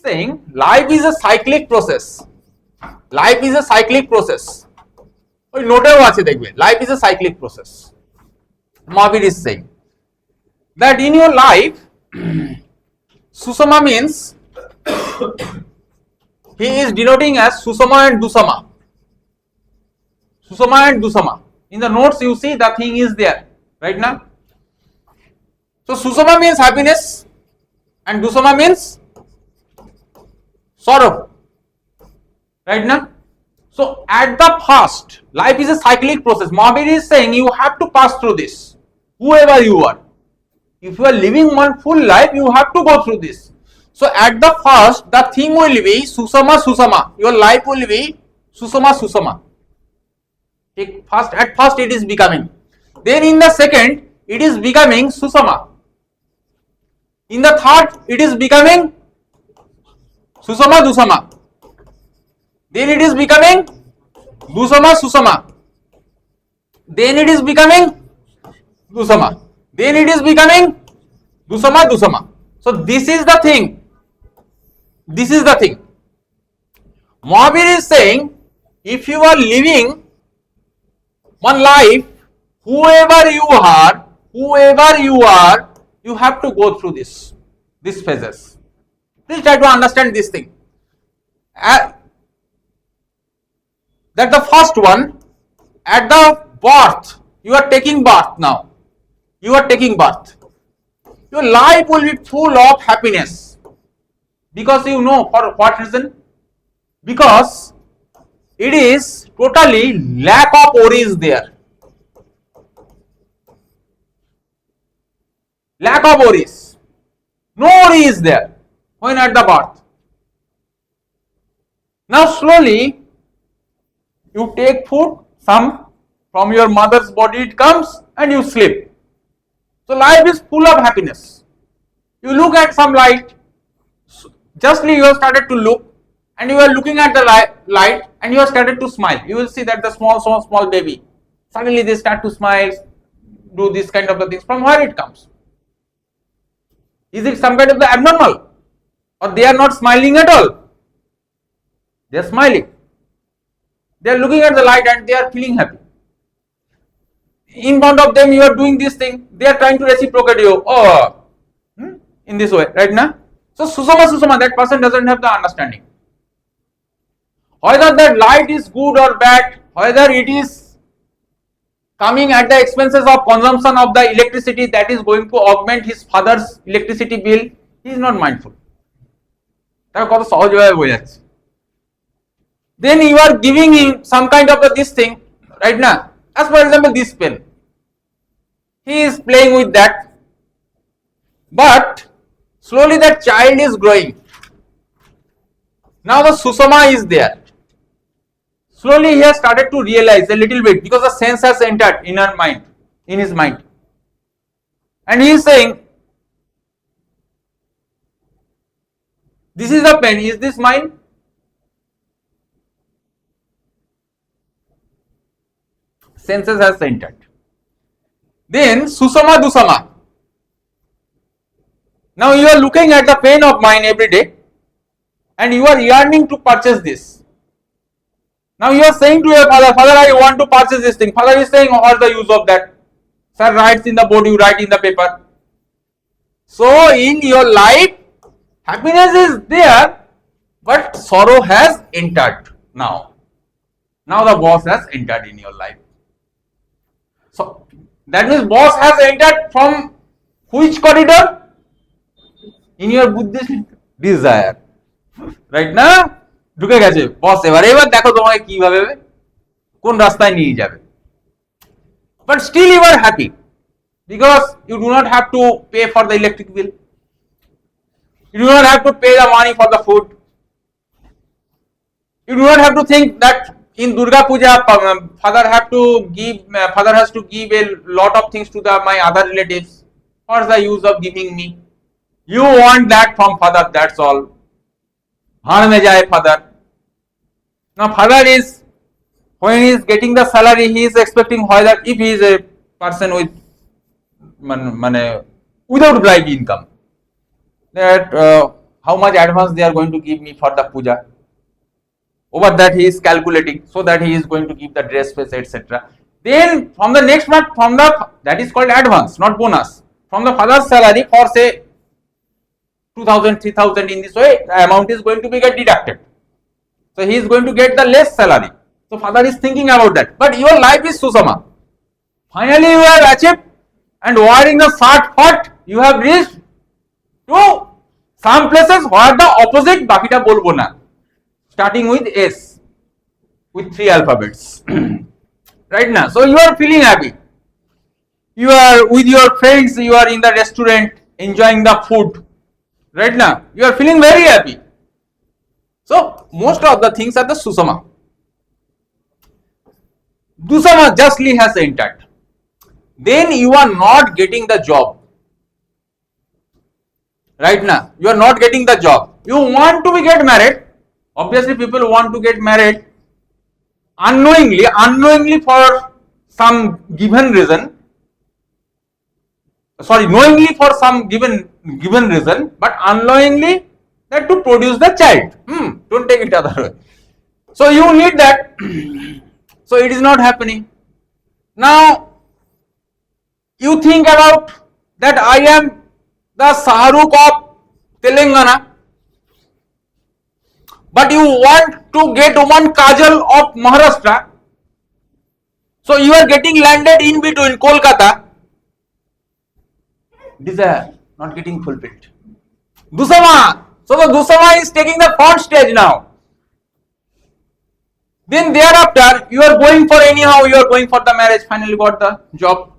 saying life is a cyclic process. Life is a cyclic process. ওই নোটেও আছে দেখবে, life is a cyclic process. Mahavira is saying that in your life, Susama means he is denoting as Susama and Dusama. Susama and Dusama. In the notes you see the thing is there right now. So Susama means happiness and Dusama means sorrow. Right now. So at the first, life is a cyclic process. Mahavira is saying you have to pass through this, whoever you are. If you are living one full life, you have to go through this. So at the first, the thing will be Susama-Dusama. Your life will be Susama-Dusama. At first it is becoming. Then in the second, it is becoming Susama. In the third, it is becoming Susama-Dusama. Then it is becoming Dusama-Susama. Then it is becoming Dusama. Then it is becoming Susama-Dusama. So this is the thing. This is the thing. Mahavira is saying if you are living one life, whoever you are, you have to go through these phases. Please try to understand this thing. That the first one, at the birth, you are taking birth now. You are taking birth. Your life will be full of happiness. Because you know for what reason? Because it is totally lack of worries there. Lack of worries. No worry is there when at the birth. Now slowly you take food, some from your mother's body it comes and you sleep. So life is full of happiness. You look at some light, justly you have started to look and you are looking at the light and you have started to smile. You will see that the small baby, suddenly they start to smile, do this kind of the things. From where it comes? Is it some kind of the abnormal? Or they are not smiling at all? They are smiling. They are looking at the light and they are feeling happy. In front of them you are doing this thing, they are trying to reciprocate you in this way, right now? So Susama, that person doesn't have the understanding. Whether that light is good or bad, whether it is coming at the expenses of consumption of the electricity that is going to augment his father's electricity bill, he is not mindful. তার কত সহজভাবে বোঝা যাচ্ছে। Then you are giving him some kind of this thing, right now. As for example, this pen. He is playing with that. But slowly that child is growing. Now the Susama is there. Slowly he has started to realize a little bit because the sense has entered in his mind. And he is saying, this is the pen, is this mine? Senses has entered. Then Susama-Dusama. Now you are looking at the pen of mine every day and you are yearning to purchase this. Now you are saying to your father, Father, I want to purchase this thing. Father is saying, what's the use of that? Sir writes in the board, you write in the paper. So in your life, happiness is there, but sorrow has entered now. Now the boss has entered in your life. So that means boss has entered from which corridor? In your Buddhist desire. Right now? ঢুকে গেছে বস এবার দেখো তোমাকে কিভাবে কোন রাস্তায় নিয়ে যাবে। But still you are happy because you do not have to pay for the electric bill. You do not have to pay the money for the food. You do not have to think that in Durga Puja father has to give a lot of things to my other relatives. What's the use of giving me? You want that from father, that's all. भाड़ में जाए father. Now father is, when he is getting the salary, he is expecting whether if he is a person with without bribe income, that how much advance they are going to give me for the puja. Over that he is calculating, so that he is going to give the dress face, etc. Then from the next month, from the, that is called advance, not bonus. From the father's salary, for say 2000, 3000, in this way, the amount is going to be get deducted. So he is going to get the less salary. So father is thinking about that. But your life is Susama. Finally you have achieved, and wearing the shirt hot, you have reached to some places where the opposite bakita bolbo na, starting with S, with 3 alphabets. Right now, so you are feeling happy. You are with your friends, you are in the restaurant enjoying the food. Right now, you are feeling very happy. So most of the things are the Susama. Dusama justly has entered. Then you are not getting the job. Right now, you are not getting the job. You want to get married. Obviously, people want to get married unknowingly for some given reason. Sorry, knowingly for some given reason, but unknowingly that to produce the child. Don't take it other way. So you need that. So it is not happening. Now you think about that I am the Saharuk of Telangana, but you want to get one Kajal of Maharashtra. So you are getting landed in between Kolkata. Desire not getting fulfilled. Dusama. So the Dusama is taking the front stage now. Then thereafter you are going for anyhow, you are going for the marriage, finally got the job.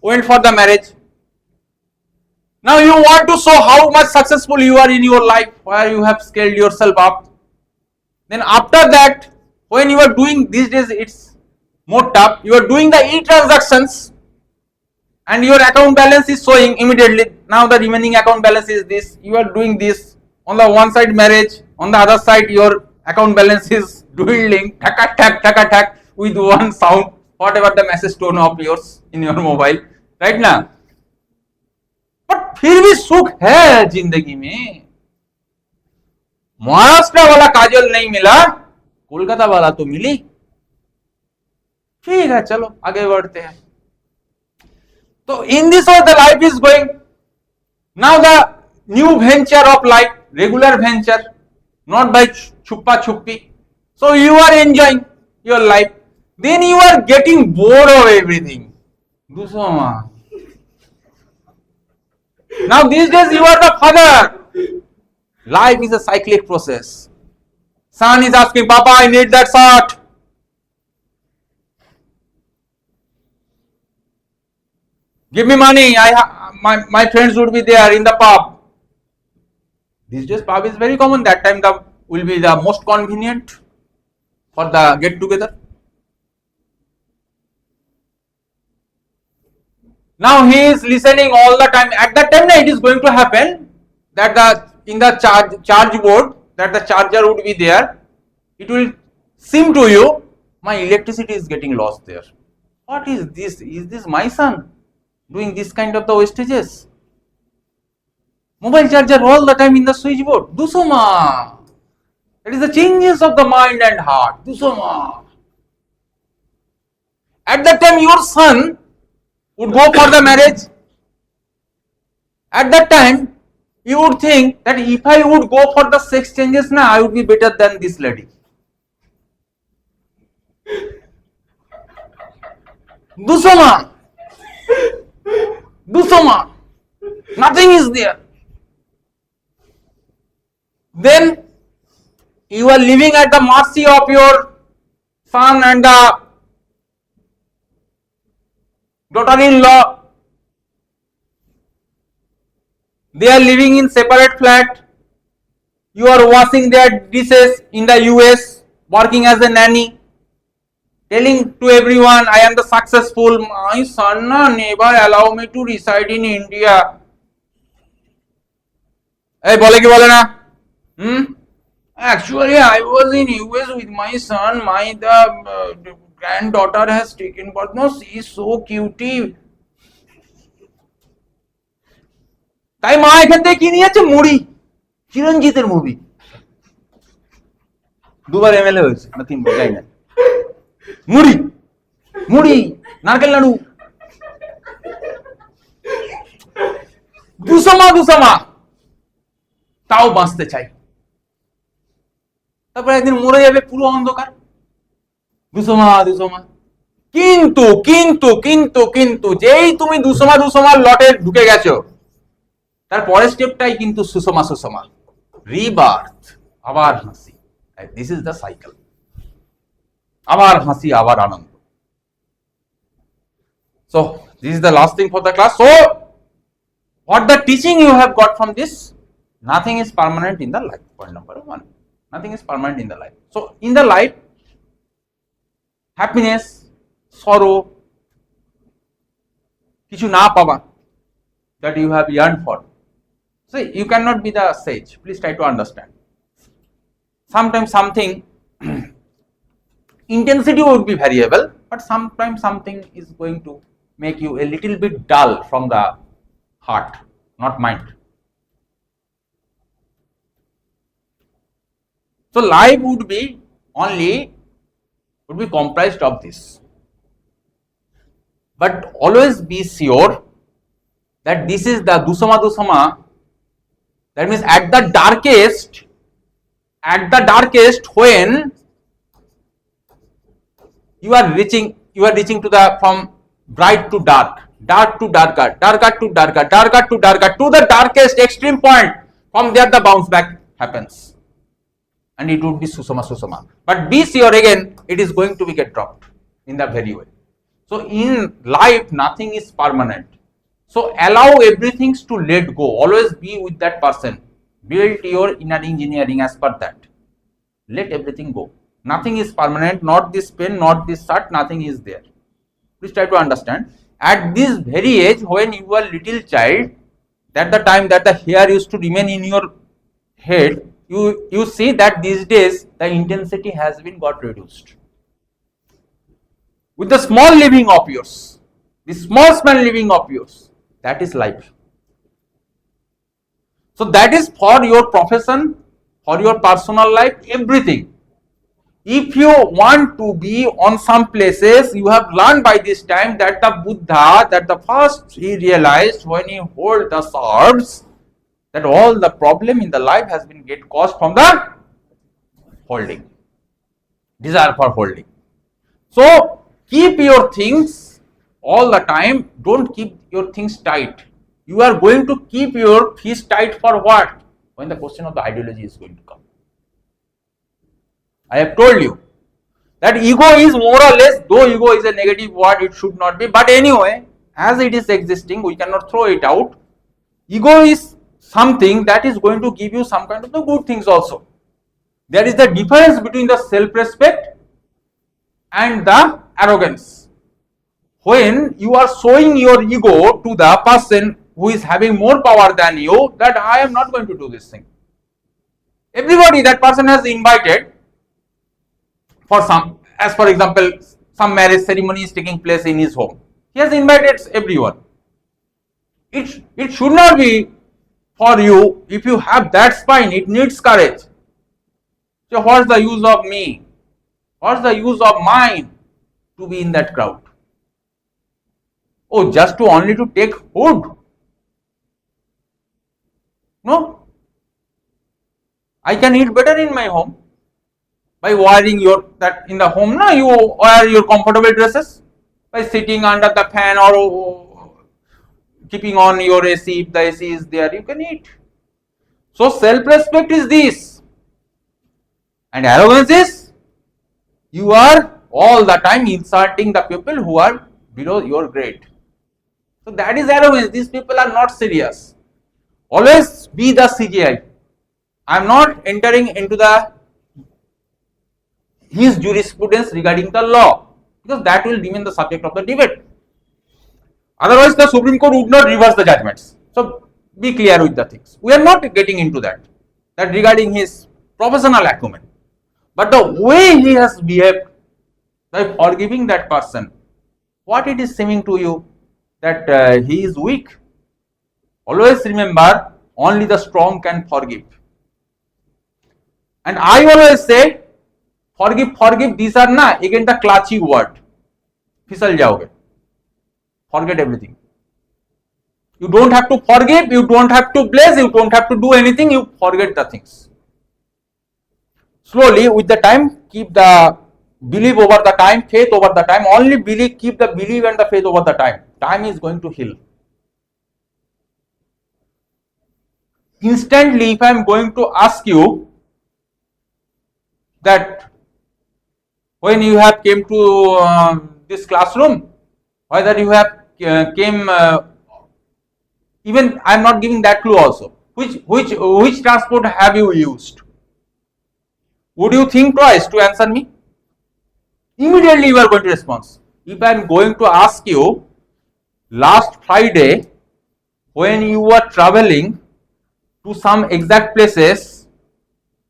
Went for the marriage. Now you want to show how much successful you are in your life, where you have scaled yourself up. Then after that, when you are doing, these days it's more tough, you are doing the e-transactions and your account balance is showing immediately. Now the remaining account balance is this, you are doing this. On the one side marriage, on the other side your account balance is dwindling, tak with one sound, whatever the message tone of yours in your mobile, right now. But फिर भी सुख है जिंदगी में. महाराष्ट्र वाला काजल नहीं मिला, कोलकाता वाला तो मिली. ठीक है, चलो आगे बढ़ते हैं. So in this way the life is going. Now the new venture of life, regular venture, not by chuppa chuppi. So you are enjoying your life. Then you are getting bored of everything. Dusama. Now these days you are the father. Life is a cyclic process. Son is asking, Papa, I need that shirt. Give me money. My friends would be there in the pub. These days pub is very common. That time the will be the most convenient for the get together. Now he is listening all the time. At that time, it is going to happen that in the charge board, that the charger would be there. It will seem to you, my electricity is getting lost there. What is this? Is this my son doing this kind of the wastages? Mobile charger all the time in the switchboard. Dusama. That is the changes of the mind and heart. Dusama. At that time, your son would go for the marriage. At that time, you would think that if I would go for the sex changes now, I would be better than this lady. Dusama. Dusama. Nothing is there. Then you are living at the mercy of your son and the daughter-in-law. They are living in separate flat. You are washing their dishes in the US, working as a nanny, telling to everyone, I am the successful. My son never allow me to reside in India. Hey, bole ki bole na? Actually, I was in US with my son. The granddaughter has taken birth. No, she is so cutie. তাই মা এখান থেকে কি নিয়েছে? মুড়ি। চিরঞ্জিতের movie, দুবার MLA হয়েছে না তিনবার, যাই না। মুড়ি, মুড়ি, নারকেল নাড়ু, দুসমা দুসমা, তাও বাঁচতে চাই। তারপরে একদিন মরে যাবে, পুরো অন্ধকার, দুসমা দুসমা। কিন্তু কিন্তু কিন্তু কিন্তু যেই তুমি দুসমা দুসমার লটে ঢুকে গেছো, তার পরের স্টেপটাই কিন্তু সুষমা সুষমা, রিবার্থ, আবার হাসি। This is the cycle. আবার হাসি, আবার আনন্দ। So this is the last thing for the class. So what the teaching you have got from this? Nothing is permanent in the life. Point number one. Nothing is permanent in the life. So in the life, happiness, sorrow, কিছু না পাওয়া, that you have yearned for. See, you cannot be the sage. Please try to understand. Sometimes something intensity would be variable, but sometimes something is going to make you a little bit dull from the heart, not mind. So life would be comprised of this. But always be sure that this is the dusama dusama. That means at the darkest, when you are reaching to the, from bright to dark, dark to darker, darker to darker, darker to darker, to the darkest extreme point. From there the bounce back happens, and it would be susama susama. But be sure again, it is going to be get dropped in the very way. So in life nothing is permanent. So allow everything to let go. Always be with that person. Build your inner engineering as per that. Let everything go. Nothing is permanent, not this pen, not this shirt, nothing is there. Please try to understand. At this very age, when you were little child, that the time that the hair used to remain in your head, you see that these days the intensity has been got reduced. With the small living of yours, the small living of yours, that is life. So that is for your profession, for your personal life, everything. If you want to be on some places, you have learned by this time that the Buddha, that the first he realized when he hold the swords, that all the problem in the life has been get caused from the holding, desire for holding. So keep your things all the time. Don't keep your things tight. You are going to keep your fist tight for what? When the question of the ideology is going to come. I have told you that ego is more or less, though ego is a negative word, it should not be, but anyway, as it is existing, we cannot throw it out. Ego is something that is going to give you some kind of the good things also. There is the difference between the self-respect and the arrogance. When you are showing your ego to the person who is having more power than you, that I am not going to do this thing. Everybody, that person has invited for some, as for example, some marriage ceremony is taking place in his home. He has invited everyone. It should not be for you. If you have that spine, it needs courage. So what's the use of me? What's the use of mine to be in that crowd? Oh, just to only to take food? No. I can eat better in my home by wearing your, that in the home, no, you wear your comfortable dresses, by sitting under the fan or keeping on your AC. If the AC is there, you can eat. So self-respect is this, and arrogance is you are all the time insulting the people who are below your grade. So that is arrogance. These people are not serious. Always be the CGI. I am not entering into his jurisprudence regarding the law, because that will remain the subject of the debate. Otherwise, the Supreme Court would not reverse the judgments. So be clear with the things. We are not getting into that regarding his professional acumen. But the way he has behaved by forgiving that person, what it is seeming to you that he is weak, Always remember, only the strong can forgive. And I always say, forgive, these are again the clutchy word. फिसल जाओगे. Forget everything. You don't have to forgive, you don't have to bless, you don't have to do anything, you forget the things. Slowly, with the time, keep the belief over the time, faith over the time. Only believe, keep the belief and the faith over the time. Time is going to heal. Instantly, if I am going to ask you that when you have came to this classroom, whether you have came, even I am not giving that clue also. Which transport have you used? Would you think twice to answer me? Immediately you are going to respond. If I am going to ask you, last Friday, when you were traveling to some exact places,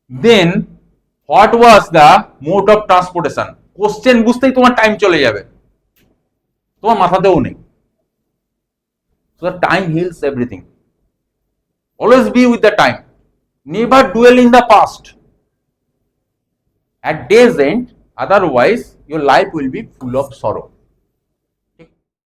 then what was the mode of transportation? Question বুঝতেই তোমার time চলে যাবে, তোমার মাথাতেও নেই. So the time heals everything. Always be with the time. Never dwell in the past. At day's end, otherwise your life will be full of sorrow.